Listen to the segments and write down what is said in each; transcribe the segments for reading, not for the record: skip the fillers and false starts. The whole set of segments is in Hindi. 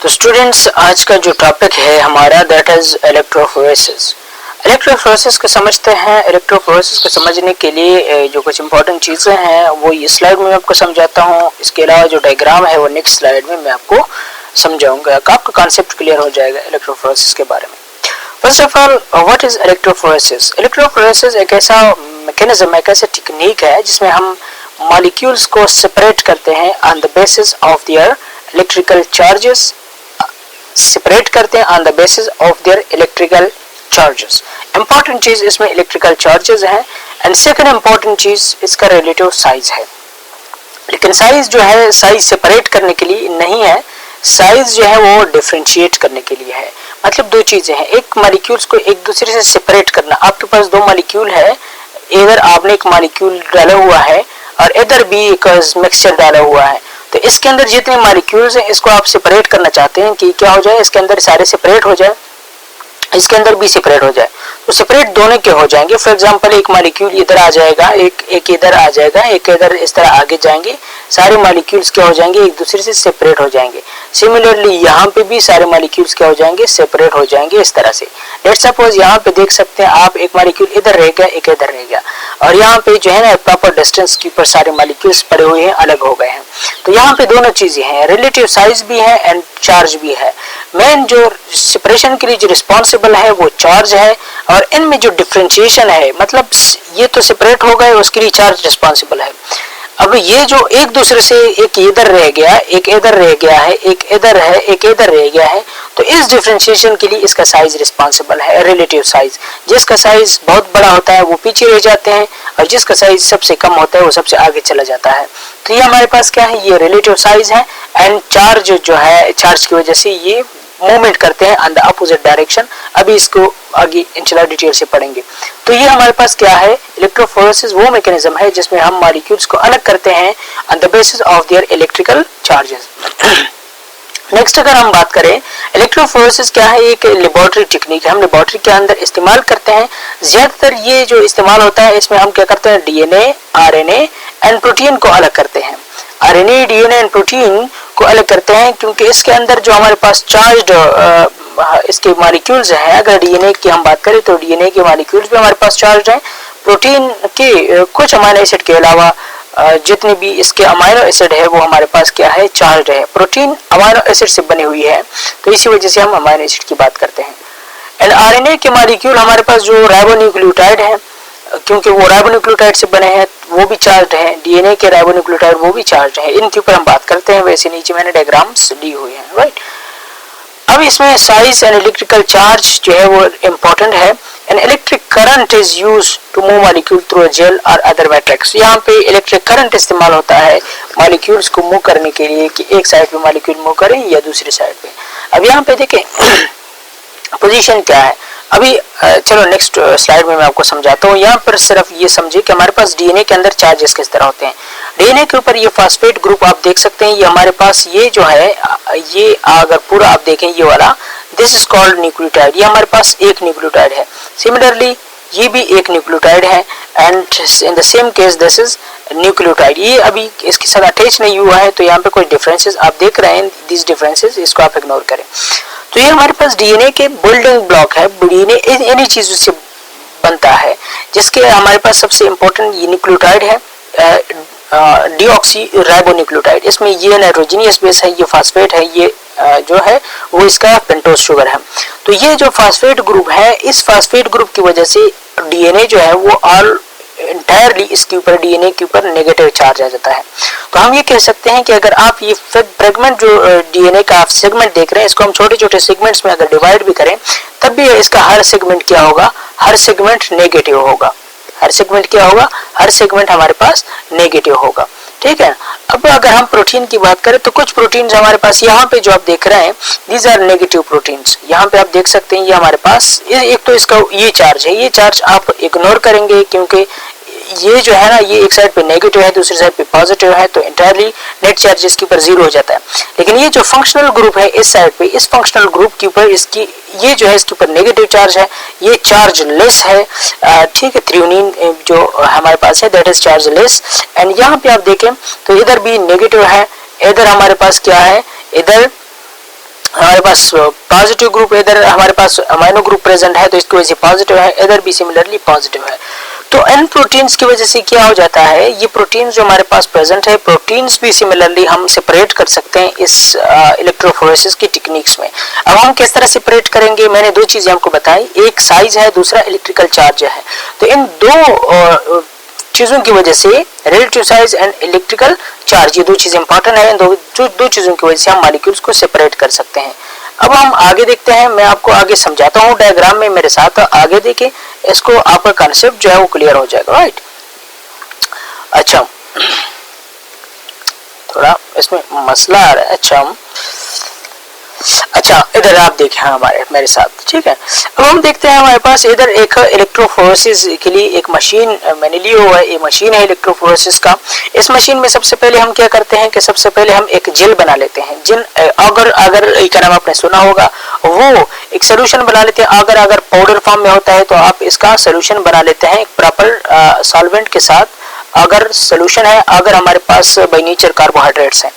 तो स्टूडेंट्स, आज का जो टॉपिक है हमारा दैट इज इलेक्ट्रोफोरेसिस। इलेक्ट्रोफोरेसिस को समझते हैं। इलेक्ट्रोफोरेसिस को समझने के लिए जो कुछ इंपॉर्टेंट चीज़ें हैं वो इस स्लाइड में मैं आपको समझाता हूँ। इसके अलावा जो डायग्राम है वो नेक्स्ट स्लाइड में मैं आपको समझाऊंगा। आपका कॉन्सेप्ट क्लियर हो जाएगा इलेक्ट्रोफोरेसिस के बारे में। First of all, what is electrophoresis? Electrophoresis एक ऐसा मैकेनिज्म, एक ऐसा टेक्निक है जिसमें हम मॉलिक्यूल्स को सेपरेट करते हैं on the basis of their electrical charges. Separate करते हैं on the basis of their electrical charges. Important चीज इसमें इलेक्ट्रिकल चार्जेस है। एंड सेकंड इंपॉर्टेंट चीज इसका रिलेटिव साइज है। लेकिन साइज जो है, साइज सेपरेट करने के लिए नहीं है, साइज जो है वो डिफरेंशिएट करने के लिए है। मतलब दो चीजें हैं, एक मॉलिक्यूल्स को एक दूसरे से सेपरेट करना। आपके पास दो मॉलिक्यूल है, इधर आपने एक मॉलिक्यूल डाला हुआ है और इधर भी एक मिक्सचर डाला हुआ है। तो इसके अंदर जितने मॉलिक्यूल्स हैं इसको आप सेपरेट करना चाहते हैं कि क्या हो जाए, इसके अंदर सारे सेपरेट हो जाए, इसके अंदर भी सेपरेट हो जाए। तो सेपरेट दोनों के हो जाएंगे। फॉर एग्जांपल, एक मॉलिक्यूल इधर आ जाएगा, एक इधर आ जाएगा, एक इधर, इस तरह आगे जाएंगे। सारे मॉलिक्यूल्स क्या हो जाएंगे, एक दूसरे से सेपरेट हो जाएंगे। सिमिलरली यहाँ पे भी सारे मॉलिक्यूल्स क्या हो जाएंगे, सेपरेट हो जाएंगे इस तरह से। लेट्स सपोज यहाँ पे देख सकते हैं आप, एक मॉलिक्यूल इधर रह गया, एक इधर रह गया, और यहाँ पे जो है ना प्रॉपर डिस्टेंस के ऊपर सारे मॉलिक्यूल्स पड़े हुए हैं, अलग हो गए हैं। तो यहाँ पे दोनों चीजें हैं, रिलेटिव साइज भी है एंड चार्ज भी है। मेन जो सेपरेशन के लिए जो रिस्पॉन्सिबल है वो चार्ज है, और इनमें जो डिफरेंशिएशन है, मतलब ये तो सेपरेट हो गए, उसके लिए चार्ज रिस्पॉन्सिबल है। अब ये जो एक दूसरे से, एक इधर रह गया, एक इधर रह गया है, एक इधर है, एक इधर रह गया है, तो इस डिफरेंशिएशन के लिए इसका साइज रिस्पॉन्सिबल है, रिलेटिव साइज। जिसका साइज बहुत बड़ा होता है वो पीछे रह जाते हैं, और जिसका साइज सबसे कम होता है वो सबसे आगे चला जाता है। तो ये हमारे पास क्या है, ये रिलेटिव साइज है। एंड चार्ज जो है, चार्ज की वजह से ये मूवमेंट करते हैं ऑन द अपोजिट डायरेक्शन। अभी इसको आगे इंशाल्लाह डिटेल से पढ़ेंगे। तो ये हमारे पास क्या है, इलेक्ट्रोफोरेसिस वो मैकेनिज्म है जिसमें हम मॉलिक्यूल्स को अलग करते हैं on the basis of their electrical charges. Next अगर हम बात करें, इलेक्ट्रोफोरेसिस क्या है, एक लेबोरेटरी टेक्निक है, हम लेबोरेटरी के अंदर इस्तेमाल करते हैं। ज्यादातर ये जो इस्तेमाल होता है इसमें हम क्या करते हैं, डीएनए, आरएनए एंड प्रोटीन को अलग करते हैं। आरएनए, डीएनए एंड प्रोटीन को अलग करते हैं क्योंकि इसके अंदर जो हमारे पास चार्ज्ड इसके मॉलिक्यूल्स हैं। अगर डीएनए की हम बात करें तो डीएनए के मॉलिक्यूल्स भी हमारे पास चार्ज्ड हैं। प्रोटीन के कुछ अमाइनो एसिड के अलावा जितने भी इसके अमाइनो एसिड है वो हमारे पास क्या है, चार्ज्ड है। प्रोटीन अमाइनो एसिड से बनी हुई है, तो इसी वजह से हम अमाइनो एसिड की बात करते हैं। एंड आरएनए के मॉलिक्यूल हमारे पास जो राइबोन्यूक्लियोटाइड है, क्योंकि वो राइबोन्यूक्लियोटाइड से बने हैं, वो भी चार्ज है। डीएनए के राइबोन्यूक्लियोटाइड वो भी चार्ज है। इनके ऊपर हम बात करते हैं। वैसे नीचे मैंने डायग्राम्स दी हुई हैं, राइट। अब इसमें साइज एंड इलेक्ट्रिकल चार्ज जो है वो इम्पोर्टेंट है। An electric current is use to move molecule through a gel और अदर मैट्रिक्स। यहाँ पे इलेक्ट्रिक करंट इस्तेमाल होता है मॉलिक्यूल्स को मूव करने के लिए कि एक साइड पे मॉलिक्यूल मूव करें या दूसरी साइड पे। अब यहाँ पे देखें पोजीशन क्या है। अभी चलो नेक्स्ट स्लाइड में मैं आपको समझाता हूँ। यहाँ पर सिर्फ ये समझिए कि हमारे पास डीएनए के अंदर चार्जेस किस तरह होते हैं। डीएनए के ऊपर ये फास्फेट ग्रुप आप देख सकते हैं। ये हमारे पास ये जो है, ये अगर पूरा आप देखें ये वाला, दिस इज कॉल्ड न्यूक्लियोटाइड। ये हमारे पास एक न्यूक्लियोटाइड है। सिमिलरली ये भी एक न्यूक्लियोटाइड है and in the same case this is nucleotide. ये अभी इसके साथ अटैच नहीं हुआ है, तो यहाँ पे कुछ डिफरेंसेस आप देख रहे हैं। दिस डिफरेंसेस इसको आप इग्नोर करें। तो ये हमारे पास डीएनए के बिल्डिंग ब्लॉक है। डीएनए इन्हीं चीजों से बनता है, जिसके हमारे पास सबसे इंपॉर्टेंट ये न्यूक्लियोटाइड है, डीऑक्सी राइबोन्यूक्लियोटाइड। इसमें ये नाइट्रोजनियस बेस है, ये फास्फेट है, ये जो है वो इसका पेंटोज शुगर है। तो ये जो फास्फेट ग्रुप है, इस फास्फेट ग्रुप की वजह से डीएनए जो है वो ऑल इंटायरली इसके ऊपर, डीएनए के ऊपर नेगेटिव चार्ज आ जाता है। तो हम ये कह सकते हैं कि अगर आप ये फ्रेगमेंट जो डीएनए का आप सेगमेंट देख रहे हैं, इसको हम छोटे छोटे सेगमेंट्स में अगर डिवाइड भी करें, तब भी इसका हर सेगमेंट क्या होगा, हर सेगमेंट नेगेटिव होगा। हर सेगमेंट क्या होगा, हर सेगमेंट हमारे पास नेगेटिव होगा, ठीक है। अब अगर हम प्रोटीन की बात करें तो कुछ प्रोटीन्स हमारे पास यहाँ पे जो आप देख रहे हैं, दीज आर नेगेटिव प्रोटीन्स। यहाँ पे आप देख सकते हैं ये हमारे पास एक तो इसका ये चार्ज है, ये चार्ज आप इग्नोर करेंगे क्योंकि ये जो है ना, ये एक साइड पे नेगेटिव है, दूसरी साइड पे पॉजिटिव है, तो इंटायरली नेट चार्ज इसके ऊपर जीरो हो जाता है। लेकिन ये जो फंक्शनल ग्रुप है इस साइड पे, इस फंक्शनल ग्रुप के ऊपर इसकी ये जो है इसके ऊपर नेगेटिव चार्ज है, ये चार्ज लेस है, ठीक है। थ्रियोनिन जो हमारे पास है that is charge less. And यहाँ पे आप देखें तो इधर भी नेगेटिव है, इधर हमारे पास क्या है, इधर हमारे पास पॉजिटिव ग्रुप, इधर हमारे पास अमाइनो ग्रुप प्रेजेंट है तो इसकी वजह से पॉजिटिव है, इधर भी सिमिलरली पॉजिटिव है। तो इन प्रोटीन्स की वजह से क्या हो जाता है, ये प्रोटीन्स जो हमारे पास प्रेजेंट है, प्रोटीन्स भी सिमिलरली हम सेपरेट कर सकते हैं इस इलेक्ट्रोफोरेसिस की टेक्निक्स में। अब हम किस तरह सेपरेट करेंगे, मैंने दो चीजें आपको बताई, एक साइज है, दूसरा इलेक्ट्रिकल चार्ज है। तो इन दो चीजों की वजह से, relative size and electrical charge, ये दो चीजें इंपॉर्टेंट है, दो चीजों की वजह से हम मॉलिक्यूल्स को सेपरेट कर सकते हैं। अब हम आगे देखते हैं, मैं आपको आगे समझाता हूँ डायग्राम में मेरे साथ, आगे देखें, इसको आपका कंसेप्ट जो है वो क्लियर हो जाएगा, राइट। अच्छा, थोड़ा इसमें मसला आ रहा है। अच्छा इधर आप देखें मेरे साथ, ठीक है। अब हम देखते हैं हमारे पास इधर एक इलेक्ट्रोफोरेसिस के लिए एक मशीन मैंने ली हुआ है, ये मशीन है इलेक्ट्रोफोरेसिस का। इस मशीन में सबसे पहले हम क्या करते हैं कि सबसे पहले हम एक जेल बना लेते हैं, अगर क्या नाम आपने सुना होगा, वो एक सोल्यूशन बना लेते हैं। अगर पाउडर फॉर्म में होता है तो आप इसका सोल्यूशन बना लेते हैं एक प्रॉपर सॉल्वेंट के साथ, अगर सोल्यूशन है, अगर हमारे पास बाय नेचर कार्बोहाइड्रेट्स हैं।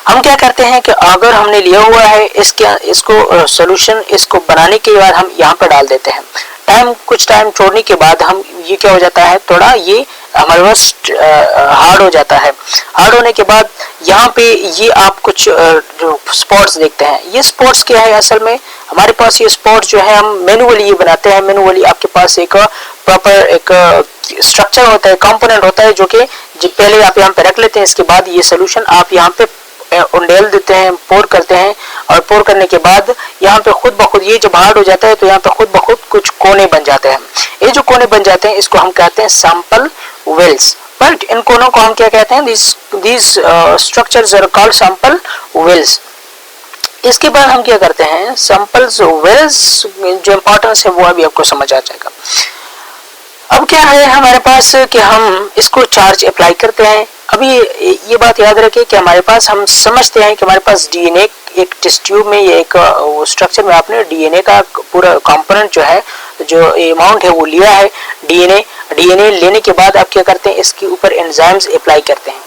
हम क्या करते हैं कि अगर हमने लिया हुआ है इसको सोल्यूशन, इसको बनाने के बाद हम यहाँ पर डाल देते हैं। कुछ टाइम छोड़ने के बाद हम ये क्या हो जाता है, थोड़ा ये हमारे पास हार्ड हो जाता है। हार्ड होने के बाद यहाँ पे ये आप कुछ जो स्पॉट्स देखते हैं, ये स्पॉट्स क्या है, असल में हमारे पास ये स्पॉट्स जो है हम मैन्युअली ये बनाते हैं। मैन्युअली आपके पास एक प्रॉपर एक स्ट्रक्चर होता है, कंपोनेंट होता है, जो कि पहले आप यहाँ पे रख लेते हैं। इसके बाद ये सोल्यूशन आप यहाँ पे उंडेल देते हैं, पोर करते हैं, और पोर करने के बाद यहाँ पे खुद ब खुद ये जब हार्ड हो जाता है तो यहाँ पे खुद ब खुद कुछ कोने बन जाते हैं। ये जो कोने बन जाते हैं इसको हम कहते हैं सैंपल वेल्स, राइट। इन कोनों को हम क्या कहते हैं, these structures are called sample wells। इसके बाद हम क्या करते हैं, सैंपल्स वेल्स जो इंपॉर्टेंस है वो अभी आपको समझ आ जाएगा। अब क्या है हमारे पास कि हम इसको चार्ज अप्लाई करते हैं। अभी ये बात याद रखें कि हमारे पास, हम समझते हैं कि हमारे पास डीएनए एक टेस्ट ट्यूब में, ये एक स्ट्रक्चर में आपने डीएनए का पूरा कंपोनेंट जो है, जो अमाउंट है वो लिया है। डीएनए लेने के बाद आप क्या करते हैं, इसके ऊपर एंजाइम्स अप्लाई करते हैं।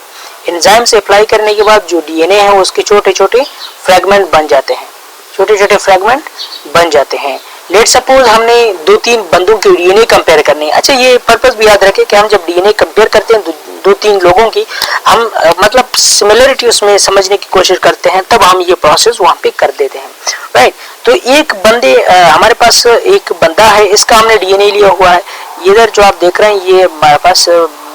एंजाइम्स अप्लाई करने के बाद जो डीएनए है उसके छोटे छोटे फ्रेगमेंट बन जाते हैं, छोटे छोटे फ्रेगमेंट बन जाते हैं। लेट सपोज हमने 2-3 बंदों की डीएनए कंपेयर करनी है। अच्छा, ये पर्पस भी याद रखें कि हम जब डीएनए कंपेयर करते हैं 2-3 लोगों की, हम मतलब सिमिलरिटी उसमें समझने की कोशिश करते हैं, तब हम ये प्रोसेस वहाँ पे कर देते हैं, राइट। तो एक बंदे हमारे पास एक बंदा है, इसका हमने डीएनए लिया हुआ है। इधर जो आप देख रहे हैं ये हमारे पास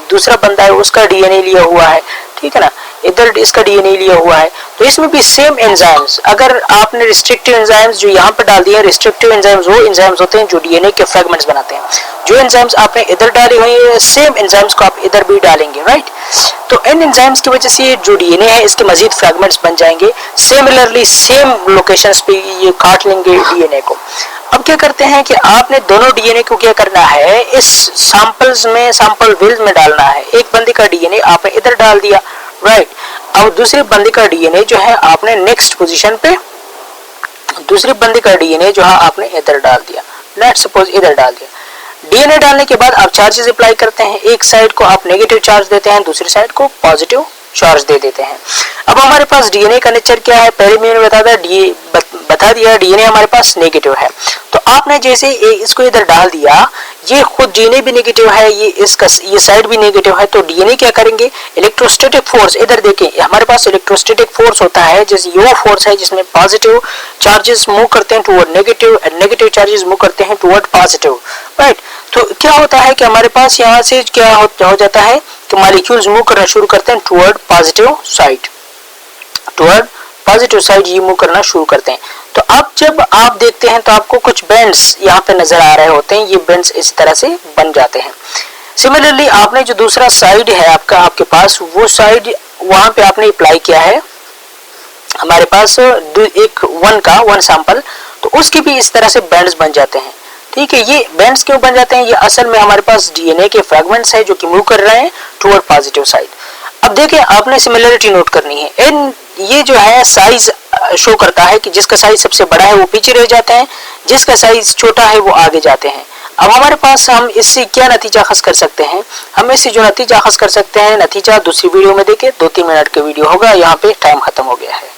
दूसरा बंदा है, उसका डीएनए लिया हुआ है, ठीक है ना। इधर इसका डीएनए लिया हुआ है, तो इसमें भी सेम एंजाइम्स, अगर आपने रिस्ट्रिक्टिव एंजाइम्स जो यहाँ पर डाल दिए, रिस्ट्रिक्टिव एंजाइम्स वो एंजाइम्स होते हैं जो डीएनए के फ्रेगमेंट्स बनाते हैं। जो एंजाइम्स आपने इधर डाले हुए हैं, सेम एंजाइम्स को आप इधर भी डालेंगे, राइट। तो इन एंजाइम्स की वजह से जो डीएनए है इसके मजीद फ्रेगमेंट्स बन जाएंगे। सिमिलरली सेम लोकेशंस पे ये काट लेंगे डीएनए को। अब क्या करते हैं कि आपने दोनों डीएनए को क्या करना है, इस सैंपल्स में, सैंपल वेल्स में डालना है। एक बंदे का डीएनए आपने इधर डाल दिया, राइट। अब दूसरे बंदे का डीएनए जो है आपने नेक्स्ट पोजीशन पे, दूसरे बंदे का डीएनए जो है आपने इधर डाल दिया, लेट्स सपोज इधर डाल दिया। डीएनए डालने के बाद आप चार्जेस अप्लाई करते हैं। एक साइड को आप नेगेटिव चार्ज देते हैं, दूसरी साइड को पॉजिटिव चार्ज दे देते हैं। अब हमारे पास डीएनए का नेचर क्या है, पहले मैंने बता दिया डीएनए हमारे पास नेगेटिव है। तो आपने जैसे इसको इधर डाल दिया, ये खुद डीएनए भी नेगेटिव है, ये साइड भी नेगेटिव है। तो डीएनए क्या करेंगे, इलेक्ट्रोस्टैटिक फोर्स, इधर देखें हमारे पास इलेक्ट्रोस्टैटिक फोर्स होता है, जैसे वो फोर्स है जिसमें पॉजिटिव चार्जेस मूव करते हैं toward negative and negative charges move करते हैं टुवर्ड पॉजिटिव, राइट। तो क्या होता है कि हमारे पास यहाँ से क्या हो जाता है कि मॉलिक्यूल्स मूव करना शुरू करते हैं toward positive side, toward positive side ये मूव करना शुरू करते हैं। तो अब जब आप देखते हैं तो आपको कुछ बेंड्स यहाँ पे नजर आ रहे होते हैं, ये बेंड्स इस तरह से बन जाते हैं। सिमिलरली आपने जो दूसरा साइड है आपके पास, वो साइड वहां पे आपने अप्लाई किया है हमारे पास एक वन सैंपल, तो उसके भी इस तरह से बैंड्स बन जाते हैं, ठीक है। ये बैंड्स क्यों बन जाते हैं, ये असल में हमारे पास डीएनए के फ्रेगमेंट्स है जो कि मूव कर रहे हैं टुवर्ड पॉजिटिव साइड। अब देखिए आपने सिमिलरिटी नोट करनी है। ये जो है साइज शो करता है कि जिसका साइज सबसे बड़ा है वो पीछे रह जाते हैं, जिसका साइज छोटा है वो आगे जाते हैं। अब हमारे पास हम इससे क्या नतीजा खस कर सकते हैं, हम इससे जो नतीजा खस कर सकते हैं, नतीजा दूसरी वीडियो में देखें, 2-3 मिनट का वीडियो होगा, यहाँ पे टाइम खत्म हो गया है।